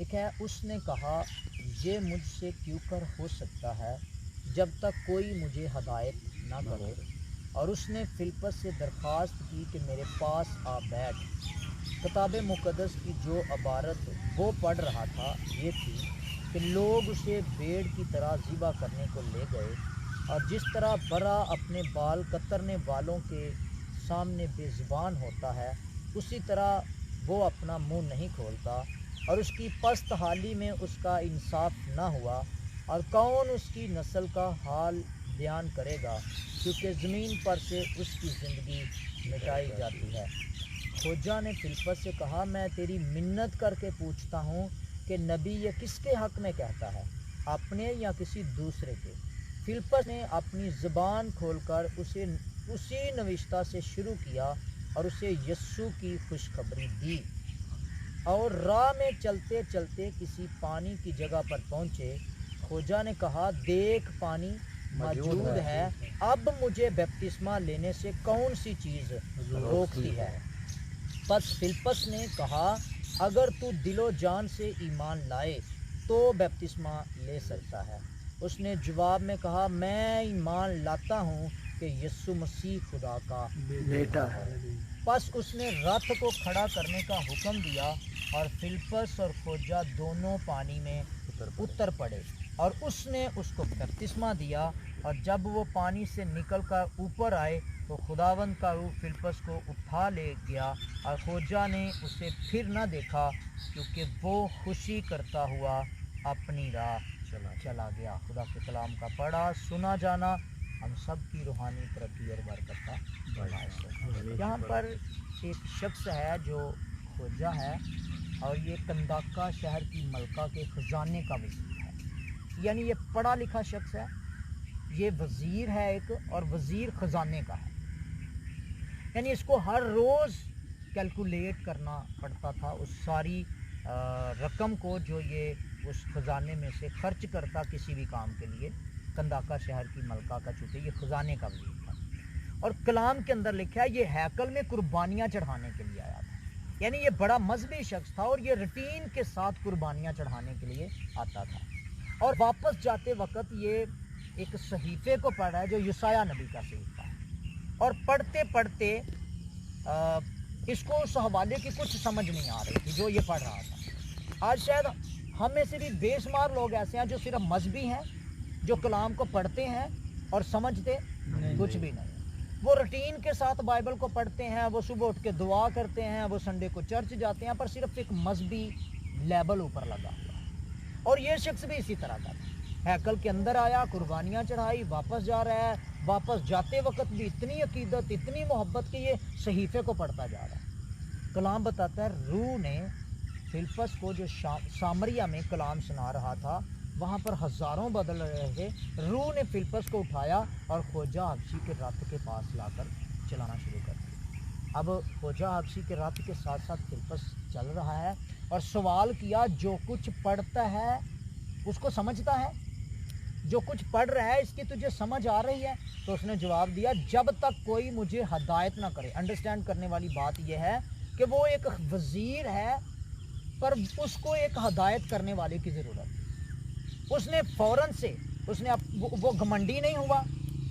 ایک ہے اس نے کہا یہ مجھ سے کیوں کر ہو سکتا ہے جب تک کوئی مجھے ہدایت نہ کرے، اور اس نے فلپس سے درخواست کی کہ میرے پاس آ بیٹھ۔ کتاب مقدس کی جو عبارت وہ پڑھ رہا تھا یہ تھی کہ لوگ اسے بھیڑ کی طرح ذبح کرنے کو لے گئے، اور جس طرح برا اپنے بال کترنے والوں کے سامنے بے زبان ہوتا ہے، اسی طرح وہ اپنا منہ نہیں کھولتا، اور اس کی پست حالی میں اس کا انصاف نہ ہوا، اور کون اس کی نسل کا حال بیان کرے گا، کیونکہ زمین پر سے اس کی زندگی مٹائی جاتی ہے۔ کھوجا نے فلپس سے کہا میں تیری منت کر کے پوچھتا ہوں کہ نبی یہ کس کے حق میں کہتا ہے، اپنے یا کسی دوسرے کے؟ فلپس نے اپنی زبان کھول کر اسے اسی نوشتہ سے شروع کیا اور اسے یسوع کی خوشخبری دی۔ اور راہ میں چلتے چلتے کسی پانی کی جگہ پر پہنچے۔ کھوجا نے کہا دیکھ پانی موجود ہے، اب مجھے بپتسمہ لینے سے کون سی چیز روکتی ہے؟ پس فلپس نے کہا اگر تو دل و جان سے ایمان لائے تو بپتسمہ لے سکتا ہے۔ اس نے جواب میں کہا میں ایمان لاتا ہوں کہ یسوع مسیح خدا کا بیٹا ہے۔ پس اس نے رتھ کو کھڑا کرنے کا حکم دیا، اور فلپس اور کھوجا دونوں پانی میں اتر پڑے، اور اس نے اس کو بپتسمہ دیا۔ اور جب وہ پانی سے نکل کر اوپر آئے تو خداوند کا روح فلپس کو اٹھا لے گیا، اور کھوجا نے اسے پھر نہ دیکھا، کیونکہ وہ خوشی کرتا ہوا اپنی راہ چلا گیا۔ خدا کے کلام کا پڑھا سنا جانا ہم سب کی روحانی ترقی اور برکت کا باعث ہے۔ یہاں پر ایک شخص ہے جو کھوجا ہے، اور یہ کنداکا شہر کی ملکہ کے خزانے کا وزیر ہے، یعنی یہ پڑھا لکھا شخص ہے، یہ وزیر ہے ایک، اور وزیر خزانے کا ہے، یعنی اس کو ہر روز کیلکولیٹ کرنا پڑتا تھا اس ساری رقم کو جو یہ اس خزانے میں سے خرچ کرتا کسی بھی کام کے لیے۔ کنداکا شہر کی ملکہ کا چونکہ یہ خزانے کا وزیر تھا، اور کلام کے اندر لکھا ہے یہ ہیکل میں قربانیاں چڑھانے کے لیے آیا تھا، یعنی یہ بڑا مذہبی شخص تھا، اور یہ روٹین کے ساتھ قربانیاں چڑھانے کے لیے آتا تھا۔ اور واپس جاتے وقت یہ ایک صحیفے کو پڑھ رہا ہے جو یسایہ نبی کا صحیفہ ہے، اور پڑھتے پڑھتے اس کو اس حوالے کی کچھ سمجھ نہیں آ رہی تھی جو یہ پڑھ رہا تھا۔ آج شاید ہم میں سے بھی بے شمار لوگ ایسے ہیں جو صرف مذہبی ہیں، جو کلام کو پڑھتے ہیں اور سمجھتے کچھ بھی نہیں۔ وہ روٹین کے ساتھ بائبل کو پڑھتے ہیں، وہ صبح اٹھ کے دعا کرتے ہیں، وہ سنڈے کو چرچ جاتے ہیں، پر صرف ایک مذہبی لیبل اوپر لگا ہوا ہے۔ اور یہ شخص بھی اسی طرح کا تھا، ہیکل کے اندر آیا، قربانیاں چڑھائی، واپس جا رہا ہے، واپس جاتے وقت بھی اتنی عقیدت، اتنی محبت کہ یہ صحیفے کو پڑھتا جا رہا ہے۔ کلام بتاتا ہے روح نے فلپس کو جو سامریا میں کلام سنا رہا تھا وہاں پر ہزاروں بدل رہے تھے، روح نے فلپس کو اٹھایا اور کھوجا حبشی کے رتھ کے پاس لا کر چلانا شروع کر دیا۔ اب کھوجا حبشی کے رتھ کے ساتھ ساتھ فلپس چل رہا ہے، اور سوال کیا جو کچھ پڑھتا ہے اس کو سمجھتا ہے؟ جو کچھ پڑھ رہا ہے اس کی تجھے سمجھ آ رہی ہے؟ تو اس نے جواب دیا جب تک کوئی مجھے ہدایت نہ کرے۔ انڈرسٹینڈ کرنے والی بات یہ ہے کہ وہ ایک وزیر ہے، پر اس کو ایک ہدایت کرنے والے کی ضرورت ہے۔ اس نے فوراً سے وہ گھمنڈی نہیں ہوا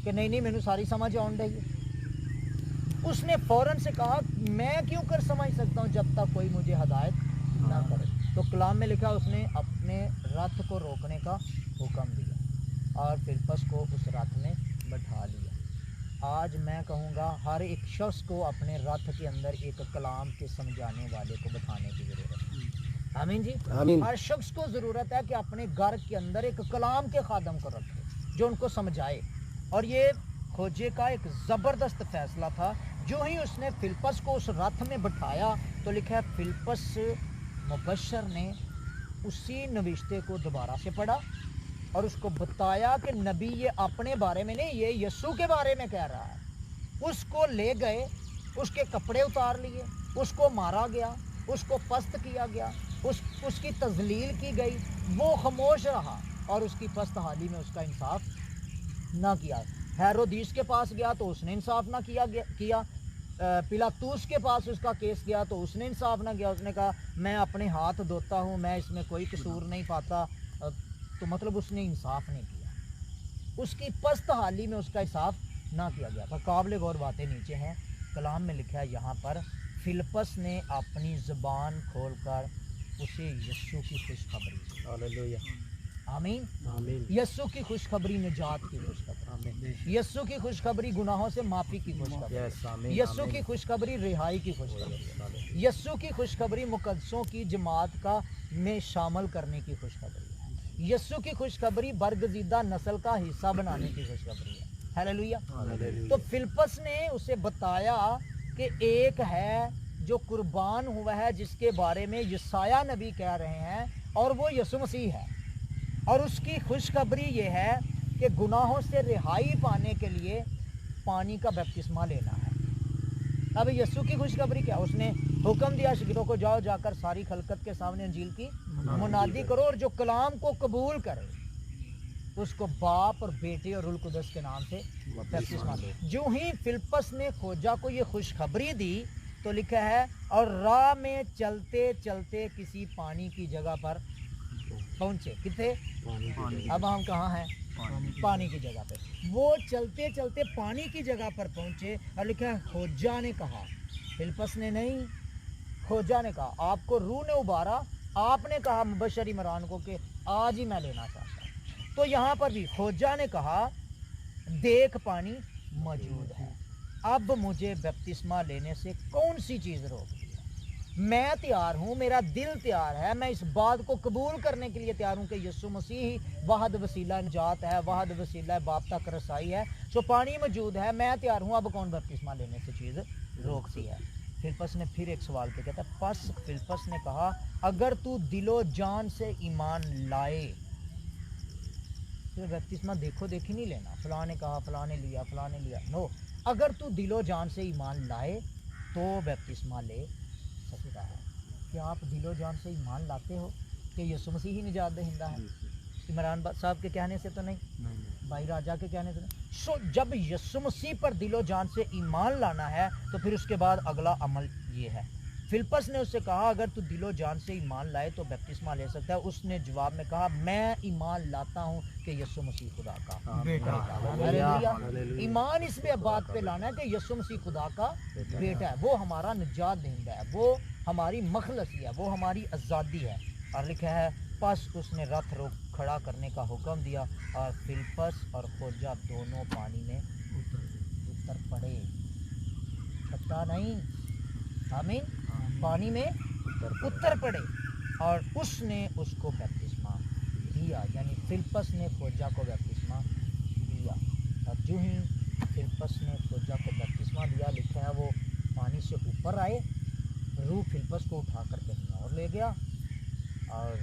کہ نہیں میں نے ساری سمجھ آن رہی ہے، اس نے فوراً سے کہا میں کیوں کر سمجھ سکتا ہوں جب تک کوئی مجھے ہدایت نہ کرے۔ تو کلام میں لکھا اس نے اپنے رتھ کو روکنے کا حکم دیا اور فلپس کو اس رتھ میں بٹھا لیا۔ آج میں کہوں گا ہر ایک شخص کو اپنے رتھ کے اندر ایک کلام کے سمجھانے والے کو بٹھانے کی ضرورت ہے۔ آمین جی، آمین۔ ہر شخص کو ضرورت ہے کہ اپنے گھر کے اندر ایک کلام کے خادم کو رکھے جو ان کو سمجھائے، اور یہ کھوجے کا ایک زبردست فیصلہ تھا۔ جو ہی اس نے فلپس کو اس رتھ میں بٹھایا تو لکھا ہے فلپس مبشر نے اسی نوشتے کو دوبارہ سے پڑھا اور اس کو بتایا کہ نبی یہ اپنے بارے میں نہیں، یہ یسوع کے بارے میں کہہ رہا ہے۔ اس کو لے گئے، اس کے کپڑے اتار لیے، اس کو مارا گیا، اس کو پست کیا گیا، اس کی تذلیل کی گئی، وہ خاموش رہا اور اس کی پست حالی میں اس کا انصاف نہ کیا۔ ہیرودیس کے پاس گیا تو اس نے انصاف نہ کیا، पिलातूस के पास उसका केस गया तो उसने इंसाफ ना किया, उसने कहा मैं अपने हाथ धोता हूँ, मैं इसमें कोई कसूर नहीं पाता, तो मतलब उसने इंसाफ नहीं किया, उसकी पस्त हाली में उसका इंसाफ ना किया गया था। काबिल गौर बातें नीचे हैं, कलाम में लिखा है यहाँ पर, फिलिप्पस ने अपनी ज़बान खोलकर उसे यीशु की खुशखबरी दी। हालेलुया, आमीन। आमीन, यीशु की खुशखबरी निजात की खुशखबरी, यीशु की खुशखबरी गुनाहों से माफ़ी की खुशखबरी, यस, आमीन, यीशु आमीन, की खुशखबरी रिहाई की खुशखबरी, यीशु की खुशखबरी मुकद्दसों की जमात का में शामिल करने की खुशखबरी है, यीशु की खुशखबरी बरगजीदा नस्ल का हिस्सा बनाने की खुशखबरी है। हालेलुया। तो फिलिप्पस ने उसे बताया कि एक है जो कुर्बान हुआ है, जिसके बारे में यशायाह नबी कह रहे हैं, और वो यीशु मसीह है, और उसकी खुशखबरी ये है कि गुनाहों से रिहाई पाने के लिए पानी का बपतिस्मा लेना है। अब यीशु की खुशखबरी क्या, उसने हुक्म दिया शिगिरों को, जाओ जाकर सारी खलकत के सामने इंजील की मुनादी करो, और जो कलाम को कबूल करे उसको बाप और बेटे और रुल कुदस के नाम से बपतिस्मा दो। जो ही फिलिप्पस ने खोजा को ये खुशखबरी दी तो लिखा है, और राह में चलते चलते किसी पानी की जगह पर पहुंचे। किथे? अब हम कहाँ हैं? पानी की जगह पे। वो चलते चलते पानी की जगह पर पहुंचे, और लिखा है खोजा ने कहा, फिलिप्पस ने नहीं, खोजा ने कहा, आपको रूह ने उबारा, आपने कहा मुबशर इमरान को कि आज ही मैं लेना चाहता हूँ। तो यहाँ पर भी खोजा ने कहा, देख पानी मौजूद है, अब मुझे बपतिस्मा लेने से कौन सी चीज़ रोक रही है? मैं तैयार हूँ, मेरा दिल तैयार है, मैं इस बात को कबूल करने के लिए तैयार हूँ कि यीशु मसीह ही वाहद वसीला निजात है, वाहद वसीला बाप तक रसाई है। सो पानी मौजूद है, मैं तैयार हूँ, अब कौन बपतिस्मा लेने से चीज़ रोकती है? फिलिप्पस ने फिर एक सवाल पे कहता, पस फिलिप्पस ने कहा, अगर तू दिलो जान से ईमान लाए तो बपतिस्मा देखो देखी नहीं लेना, फलां ने कहा, फलां ने लिया, फलां ने लिया, नो, अगर तू दिलो जान से ईमान लाए तो बपतिस्मा ले सकता है। क्या आप दिलो जान से ईमान लाते हो कि यीशु मसीह ही निजात दहिंदा है? इमरान साहब के कहने से तो नहीं, भाई राजा के कहने से नहीं। सो जब यीशु मसीह पर दिलो जान से ईमान लाना है तो फिर उसके बाद अगला अमल ये है। फिलिप्पस ने उससे कहा, अगर तू दिलो जान से ईमान लाए तो बपतिस्मा ले सकता है। उसने जवाब में कहा, मैं ईमान लाता हूँ कि यीशु मसीह खुदा का बेटा है। ईमान इस बात पे लाना है कि यीशु मसीह खुदा का बेटा है, वो हमारा निजात दहिंदा है, वो हमारी मखलसी है, वो हमारी आज़ादी है। और लिखा है, पस उसने रथ रोक खड़ा करने का हुक्म दिया, और फिलिप्पस और खोजा दोनों पानी में उतर पड़े। छत्ता नहीं, आमीन, पानी में उतर पड़े, और उसने उसको बपतिस्मा दिया, यानी फिलिप्पस ने खोजा को बपतिस्मा दिया। और जो ही फिलिप्पस ने खोजा को बपतिस्मा दिया, लिखा है वो पानी से ऊपर आए, रूह फिलिप्पस को उठा कर कहीं और ले गया, और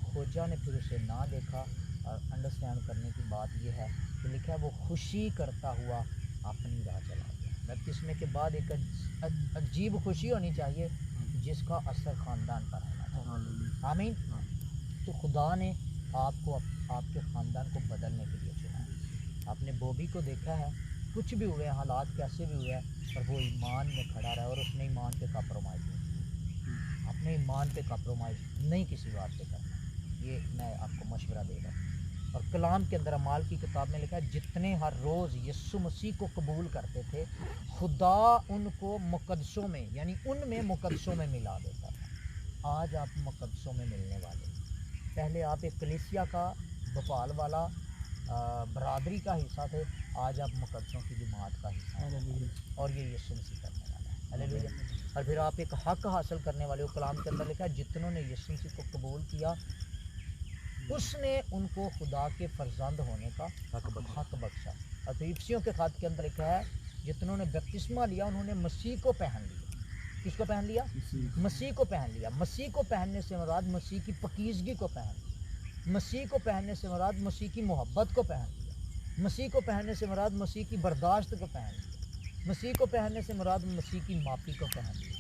खोजा ने फिर उसे ना देखा। और अंडरस्टैंड करने की बात यह है कि लिखा है वो खुशी करता हुआ अपनी राह चला गया। बपतिस्मे के बाद एक अजीब खुशी होनी चाहिए जिसका असर ख़ानदान पर होना चाहिए। आमीन। तो खुदा ने आपको आपके ख़ानदान को बदलने के लिए चुना है। आपने बॉबी को देखा है, कुछ भी हुए, हालात कैसे भी हुए, पर वो ईमान में खड़ा रहा, और उसने ईमान पे कॉम्प्रोमाइज़ नहीं, अपने ईमान पे कॉम्प्रोमाइज़ नहीं किसी बात पे करना। ये मैं आपको मशवरा दे रहा हूँ। और कलाम के अंदर अमाल की किताब में लिखा है, जितने हर रोज़ यीशु मसीह को कबूल करते थे, खुदा उनको मुकद्दसों में, यानी उनमें मुकद्दसों में मिला देता था। आज आप मुकद्दसों में मिलने वाले। पहले आप एक कलीसिया का भोपाल वाला बरादरी का हिस्सा थे, आज आप मुकद्दसों की जमात का हिस्सा हैं, और ये यीशु मसीह करने वाला है। हालेलुया। और फिर आप एक हक हासिल करने वाले हो। कलाम के अंदर लिखा है, जितनों ने यीशु मसीह को कबूल किया, उसने उनको खुदा के फर्जंद होने का हक बख्शा। और फिर इफ्सियों के ख़त के अंदर लिखा है, जितनों ने बपतिस्मा लिया उन्होंने मसीह को पहन लिया। किसको पहन लिया? मसीह को पहन लिया। मसीह को पहनने से मुराद मसीह की पकीज़गी को पहन लिया। मसीह को पहनने से मुराद मसीह की मोहब्बत को पहन लिया। मसीह को पहनने से मुराद मसीह की बर्दाश्त को पहन लिया। मसीह को पहनने से मुराद मसीह की माफ़ी को पहन लिया।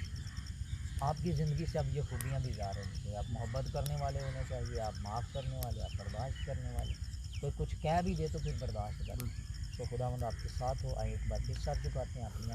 आपकी ज़िंदगी से अब ये खूबियाँ भी जा रही हैं। आप मोहब्बत करने वाले होने चाहिए, आप माफ़ करने वाले, आप बर्दाश्त करने वाले। कोई कुछ कह भी दे तो फिर बर्दाश्त करें। तो खुदावंद आपके साथ हो। आइए एक बार फिर सर झुकाते हैं अपनी